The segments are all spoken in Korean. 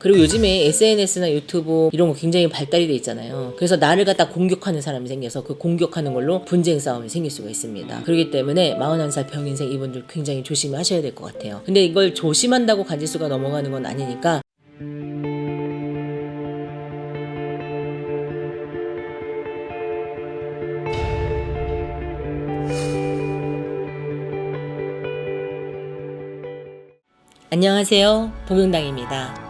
그리고 요즘에 SNS나 유튜브 이런 거 굉장히 발달이 돼 있잖아요. 그래서 나를 갖다 공격하는 사람이 생겨서 그 공격하는 걸로 분쟁 싸움이 생길 수가 있습니다. 그렇기 때문에 41살 병인생 이분들 굉장히 조심하셔야 될 것 같아요. 근데 이걸 조심한다고 가지수가 넘어가는 건 아니니까 안녕하세요, 복용당입니다.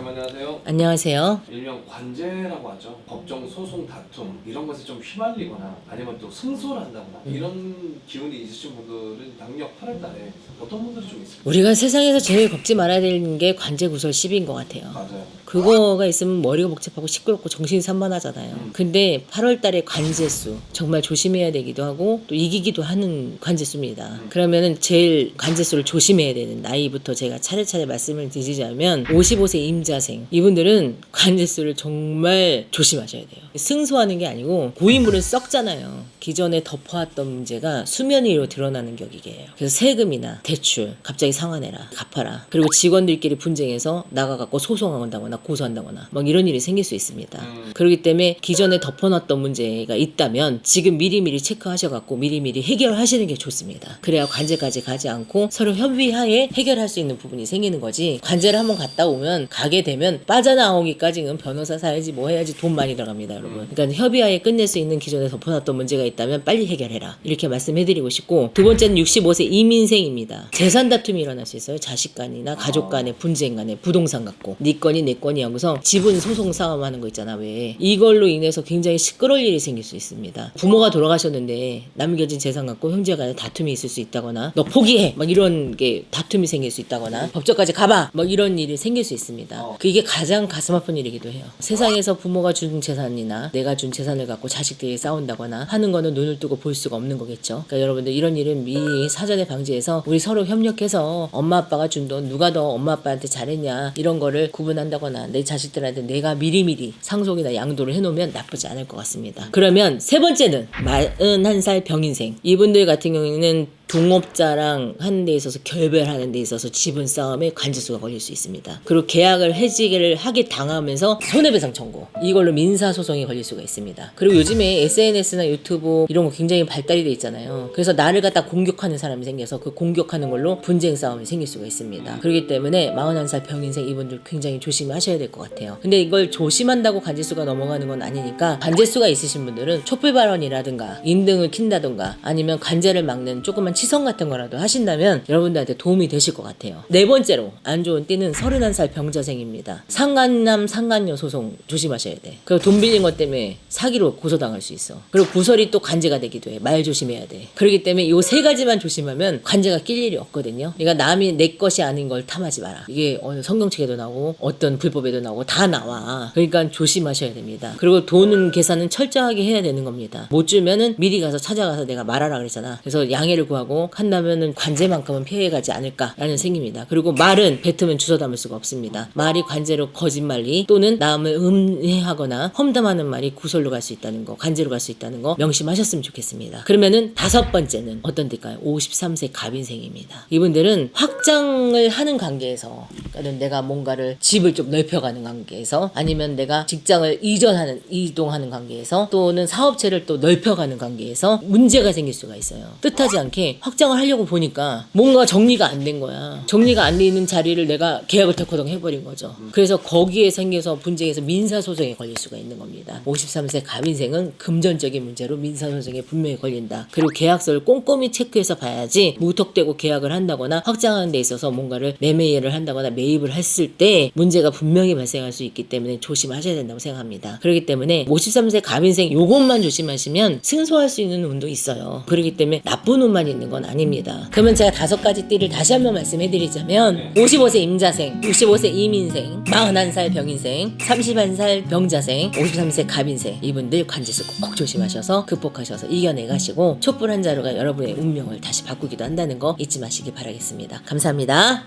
안녕하세요. 안녕하세요. 일명 관제라고 하죠. 법정 소송 다툼 이런 것에 좀 휘말리거나 아니면 또 승소를 한다거나 이런 기운이 있으신 분들은 양력 8월달에 어떤 분들이 좀 있을까요? 우리가 세상에서 제일 겪지 말아야 되는 게 관제구설십인 것 같아요. 맞아요. 그거가 있으면 머리가 복잡하고 시끄럽고 정신이 산만하잖아요. 근데 8월달에 관제수 정말 조심해야 되기도 하고 또 이기기도 하는 관제수입니다. 그러면은 제일 관제수를 조심해야 되는 나이부터 제가 차례차례 말씀을 드리자면 55세 임자생 이분들은 관제수를 정말 조심하셔야 돼요. 승소하는 게 아니고 고인물은 썩잖아요. 기존에 덮어왔던 문제가 수면 위로 드러나는 격이에요. 그래서 세금이나 대출 갑자기 상환해라 갚아라, 그리고 직원들끼리 분쟁해서 나가갖고 소송한다거나 고소한다거나 막 이런 일이 생길 수 있습니다. 그렇기 때문에 기존에 덮어놨던 문제가 있다면 지금 미리미리 체크하셔갖고 미리미리 해결하시는 게 좋습니다. 그래야 관제까지 가지 않고 서로 협의하에 해결할 수 있는 부분이 생기는 거지, 관제를 한번 갔다 오면 가게 되면 빠져나오기까지는 변호사 사야지 뭐 해야지 돈 많이 들어갑니다, 여러분. 그러니까 협의하에 끝낼 수 있는 기존에 덮어놨던 문제가 있다면 빨리 해결해라, 이렇게 말씀해드리고 싶고, 두 번째는 65세 이민생입니다. 재산 다툼이 일어날 수 있어요. 자식 간이나 가족 간의 분쟁 간에 부동산 갖고 네 건이 내 건이 하고서 지분 소송 싸움 하는 거 있잖아. 왜 이걸로 인해서 굉장히 시끄러울 일이 생길 수 있습니다. 부모가 돌아가셨는데 남겨진 재산 갖고 형제 간에 다툼이 있을 수 있다거나 너 포기해 막 이런 게 다툼이 생길 수 있다거나 법정까지 가봐 막 이런 일이 생길 수 있습니다. 그게 가장 가슴 아픈 일이기도 해요. 세상에서 부모가 준 재산이나 내가 준 재산을 갖고 자식들이 싸운다거나 하는 거는 눈을 뜨고 볼 수가 없는 거겠죠. 그러니까 여러분들 이런 일은 미리 사전에 방지해서 우리 서로 협력해서 엄마 아빠가 준 돈 누가 더 엄마 아빠한테 잘했냐 이런 거를 구분한다거나 내 자식들한테 내가 미리미리 상속이나 양도를 해놓으면 나쁘지 않을 것 같습니다. 그러면 세 번째는 41살 병인생 이분들 같은 경우에는 동업자랑 하는 데 있어서 결별하는 데 있어서 지분 싸움에 관제수가 걸릴 수 있습니다. 그리고 계약을 해지를 하게 당하면서 손해배상 청구 이걸로 민사소송이 걸릴 수가 있습니다. 그리고 요즘에 SNS나 유튜브 이런 거 굉장히 발달이 돼 있잖아요. 그래서 나를 갖다 공격하는 사람이 생겨서 그 공격하는 걸로 분쟁 싸움이 생길 수가 있습니다. 그렇기 때문에 41살 병인생 이분들 굉장히 조심하셔야 될 것 같아요. 근데 이걸 조심한다고 관제수가 넘어가는 건 아니니까 관제수가 있으신 분들은 촛불 발언이라든가 인등을 킨다든가 아니면 관제를 막는 조그만 치성 같은 거라도 하신다면 여러분들한테 도움이 되실 것 같아요. 네 번째로 안 좋은 띠는 31살 병자생입니다. 상간남 상간녀 소송 조심하셔야 돼. 그리고 돈 빌린 것 때문에 사기로 고소당할 수 있어. 그리고 구설이 또 관제가 되기도 해. 말 조심해야 돼. 그렇기 때문에 이 세 가지만 조심하면 관제가 낄 일이 없거든요. 그러니까 남이 내 것이 아닌 걸 탐하지 마라. 이게 성경책에도 나오고 어떤 불법에도 나오고 다 나와. 그러니까 조심하셔야 됩니다. 그리고 돈 계산은 철저하게 해야 되는 겁니다. 못 주면은 미리 가서 찾아가서 내가 말하라 그랬잖아. 그래서 양해를 구하고 한다면은 관제만큼은 피해가지 않을까라는 생각입니다. 그리고 말은 뱉으면 주워 담을 수가 없습니다. 말이 관제로 거짓말이 또는 남을 음해하거나 험담하는 말이 구설로 갈 수 있다는 거, 관제로 갈 수 있다는 거 명심하셨으면 좋겠습니다. 그러면은 다섯 번째는 어떤 데일까요? 53세 갑인생입니다. 이분들은 확장을 하는 관계에서, 그러니까 내가 뭔가를 집을 좀 넓혀가는 관계에서, 아니면 내가 직장을 이동하는 관계에서, 또는 사업체를 또 넓혀가는 관계에서 문제가 생길 수가 있어요. 뜻하지 않게 확장을 하려고 보니까 뭔가 정리가 안 된 거야. 정리가 안 되는 자리를 내가 계약을 덜커덩 해버린 거죠. 그래서 거기에 생겨서 분쟁에서 민사소송에 걸릴 수가 있는 겁니다. 53세 갑인생은 금전적인 문제로 민사소송에 분명히 걸린다. 그리고 계약서를 꼼꼼히 체크해서 봐야지 무턱대고 계약을 한다거나 확장하는 데 있어서 뭔가를 매매를 한다거나 매입을 했을 때 문제가 분명히 발생할 수 있기 때문에 조심하셔야 된다고 생각합니다. 그렇기 때문에 53세 갑인생 요것만 조심하시면 승소할 수 있는 운도 있어요. 그렇기 때문에 나쁜 운만 있는 건 아닙니다. 그러면 제가 5가지 띠를 다시 한번 말씀해드리자면 55세 임자생, 65세 이민생, 41살 병인생, 31살 병자생, 53세 갑인생 이분들 관제수 꼭 조심하셔서 극복하셔서 이겨내 가시고 촛불 한 자루가 여러분의 운명을 다시 바꾸기도 한다는 거 잊지 마시기 바라겠습니다. 감사합니다.